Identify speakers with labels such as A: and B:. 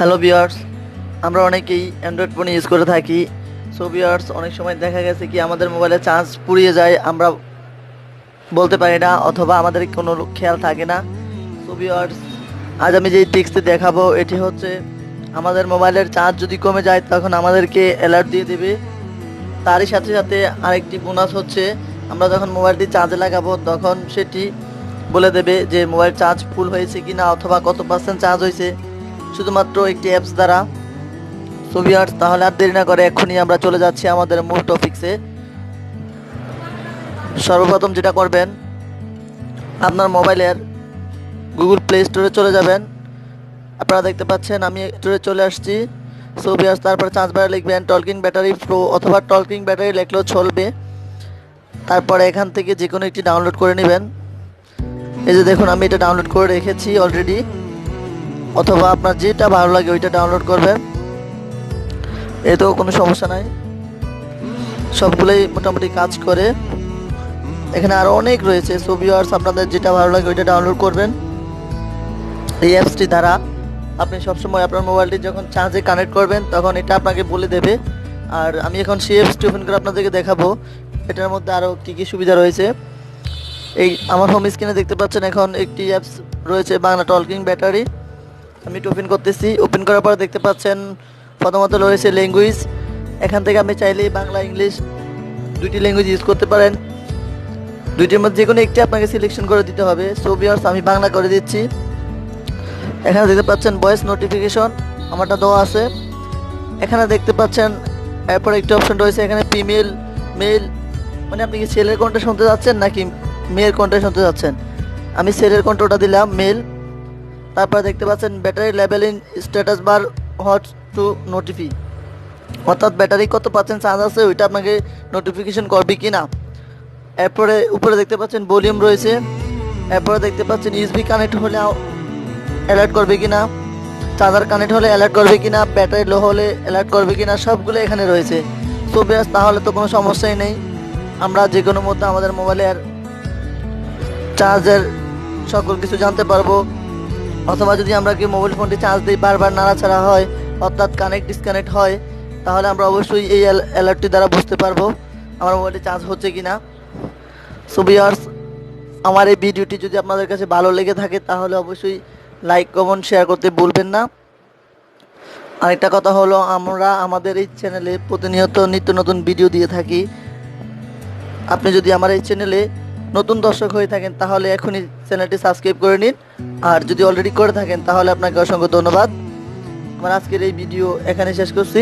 A: Hello viewers, আমরা অনেকেই Android phone use করে থাকি। সো ভিউয়ার্স, অনেক সময় দেখা গেছে কি আমাদের মোবাইলে চার্জ ফুরিয়ে যায়, আমরা বলতে পারি না অথবা আমাদের কোনো খেয়াল থাকে না। সো ভিউয়ার্স, আজ আমি যেই টিপসটি দেখাবো এটি হচ্ছে আমাদের মোবাইলের চার্জ যদি কমে যায় তখন আমাদেরকে অ্যালার্ট দিয়ে দেবে। তারই সাথে সাথে আরেকটি বোনাস হচ্ছে আমরা যখন মোবাইলটি চার্জে লাগাবো তখন সেটি বলে দেবে যে মোবাইল চার্জ ফুল হয়েছে কি না অথবা কত পার্সেন্ট চার্জ হয়েছে, শুধুমাত্র একটি অ্যাপস দ্বারা। সো ভিউয়ার্স, তাহলে আর দেরি না করে এক্ষুনি আমরা চলে যাচ্ছি আমাদের মূল টপিকসে। সর্বপ্রথম যেটা করবেন, আপনার মোবাইলের গুগল প্লে স্টোরে চলে যাবেন। আপনারা দেখতে পাচ্ছেন আমি স্টোরে চলে আসছি। সো ভিউয়ার্স, তারপর চার্জ বারে লিখবেন টকিং ব্যাটারি প্রো অথবা টকিং ব্যাটারি লিখলেও চলবে। তারপরে এখান থেকে যে কোনো একটি ডাউনলোড করে নেবেন। এই যে দেখুন, আমি এটা ডাউনলোড করে রেখেছি অলরেডি, অথবা আপনার যেটা ভালো লাগে ওইটা ডাউনলোড করবেন, এতেও কোনো সমস্যা নাই, সবগুলোই মোটামুটি কাজ করে। এখানে আরও অনেক রয়েছে। সো ভিউয়ার্স, আপনাদের যেটা ভালো লাগে ওইটা ডাউনলোড করবেন। এই অ্যাপসটি দ্বারা আপনি সবসময় আপনার মোবাইলটি যখন চার্জে কানেক্ট করবেন তখন এটা আপনাকে বলে দেবে। আর আমি এখন সেই অ্যাপসটি ওপেন করে আপনাদেরকে দেখাবো এটার মধ্যে আরও কী কী সুবিধা রয়েছে। এই আমার হোম স্ক্রিনে দেখতে পাচ্ছেন এখন একটি অ্যাপস রয়েছে, বাংলা টকিং ব্যাটারি। আমি এটা ওপেন করতেছি। ওপেন করার পর দেখতে পাচ্ছেন প্রথমত রয়েছে ল্যাঙ্গুয়েজ। এখান থেকে আপনি চাইলেই বাংলা ইংলিশ দুইটি ল্যাঙ্গুয়েজ ইউজ করতে পারেন। দুইটির মধ্যে যে কোনো একটি আপনাকে সিলেকশন করে দিতে হবে। সো ভিউয়ার্স, আমি বাংলা করে দিচ্ছি। এখানে দেখতে পাচ্ছেন ভয়েস নোটিফিকেশন, আমারটা দেওয়া আছে। এখানে দেখতে পাচ্ছেন এরপর একটি অপশন রয়েছে এখানে ফিমেল মেল, মানে আপনি কি ছেলের কণ্ঠে শুনতে যাচ্ছেন নাকি মেয়ের কণ্ঠে শুনতে যাচ্ছেন। আমি ছেলের কণ্ঠটা দিলাম, মেল। তারপর দেখতে পাচ্ছেন battery level in status bar hot to notify, অর্থাৎ ব্যাটারি কত পার্সেন্ট চার্জ আছে ওইটা আপনাকে নোটিফিকেশন করবে কি না। এরপরে উপরে দেখতে পাচ্ছেন ভলিউম রয়েছে। এরপরে দেখতে পাচ্ছেন ইউএসবি কানেক্ট হলে অ্যালার্ট করবে কি না, চার্জার কানেক্ট হলে অ্যালার্ট করবে কি না, ব্যাটারি লো হলে অ্যালার্ট করবে কি না, সবগুলো এখানে রয়েছে। সো ভিউয়ার্স, তাহলে তো কোনো সমস্যাই নেই, আমরা যে কোনো মধ্যে আমাদের মোবাইলের চার্জের সকল কিছু জানতে পারবো। অথবা যদি আমরা কি মোবাইল ফোনটি চার্জ দিই বারবার নাড়াচাড়া হয় অর্থাৎ কানেক্ট ডিসকানেক্ট হয়, তাহলে আমরা অবশ্যই এই অ্যালার্টটি দ্বারা বুঝতে পারবো আমার মোবাইলটি চার্জ হচ্ছে কি না। সো ভিউয়ার্স, আমার এই ভিডিওটি যদি আপনাদের কাছে ভালো লেগে থাকে তাহলে অবশ্যই লাইক কমেন্ট শেয়ার করতে ভুলবেন না। আরেকটা কথা হলো, আমরা আমাদের এই চ্যানেলে প্রতিনিয়ত নিত্য নতুন ভিডিও দিয়ে থাকি। আপনি যদি আমার এই চ্যানেলে নতুন দর্শক হয়ে থাকেন তাহলে এখনই চ্যানেলটি সাবস্ক্রাইব করে নিন, আর যদি অলরেডি করে থাকেন তাহলে আপনাকে অসংখ্য ধন্যবাদ। আমার আজকের এই ভিডিও এখানে শেষ করছি।